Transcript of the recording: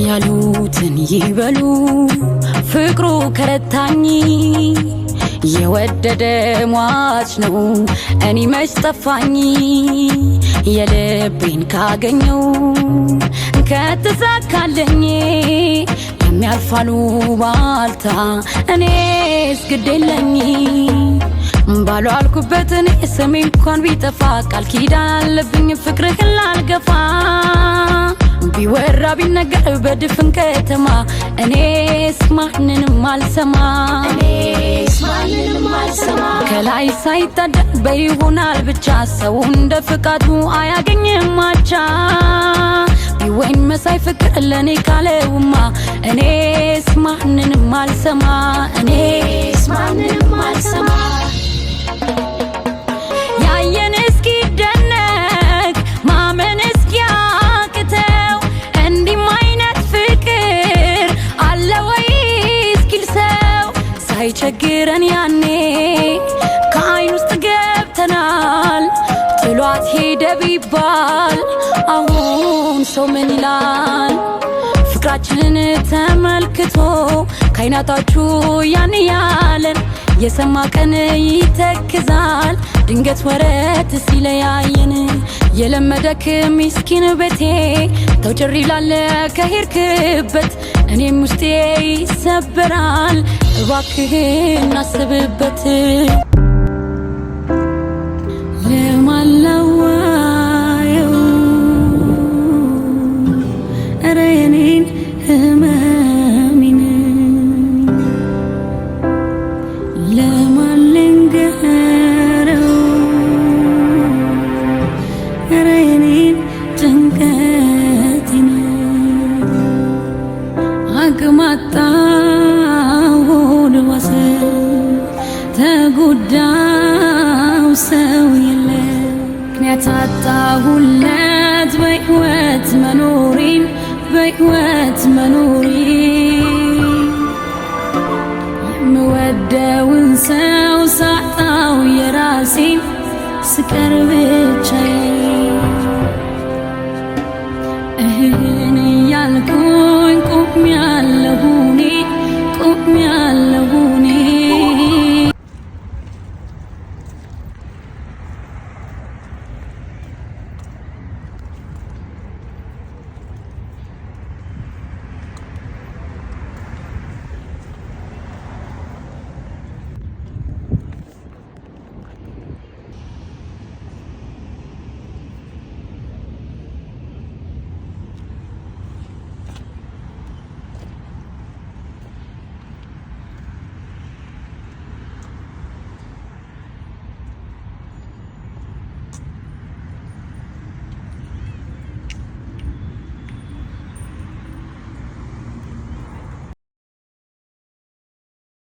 ያሉትን ይበሉ ፍቅሩ ከረታኝ የወደደ ሟች ነው እኔ መች ጠፋኝ የልቤን ካገኘው ከተሳካለኝ የሚያልፋሉ ባልታ እኔስ ግዴለኝ ባሉ አልኩበትን ስሜ እንኳን ቢጠፋ ቃል ኪዳን አለብኝ ፍቅርህን ላልገፋ ቢወራ ቢነገር በድፍን ከተማ እኔስ ማንንም አልሰማ ከላይ ሳይታደል በይሆናል ብቻ ሰው እንደ ፍቃዱ አያገኝም ማቻ ቢወይን መሳይ ፍቅር ለኔ ካለውማ እኔስ ማንንም አልሰማ እኔስ ማንንም አልሰማ ያየን እስኪደነቅ ማመን እስኪያቅተው እንዲህም አይነት ፍቅር አለ ወይ እስኪል ሰው ሳይቸግረን ያኔ ከአይን ውስጥ ገብተናል ጥሏት ሄደ ቢባል አሁን ሰው ምን ይላል ፍቅራችንን ተመልክቶ ካይናታችሁ ያን ያለን የሰማ ቀን ይተክዛል ድንገት ወረት ሲለያየን የለመደክ ምስኪን ቤቴ ተውጭር ይላል ከሄድክበት እኔም ውስጤ ይሰበራል እባክህን አስብበት ለማላዋየው ኧረ የኔን ህመሜን ለማን ልንገረው ኧረ የኔን ጭንቀቴን አቅም አጣሁ ልዋስ ተጎዳው ሰው የለ ምክንያት አጣሁለት በሕይወት መኖሬን የምወደውን ሰው ሳጣው የራሴን ስቀር ብቻዬን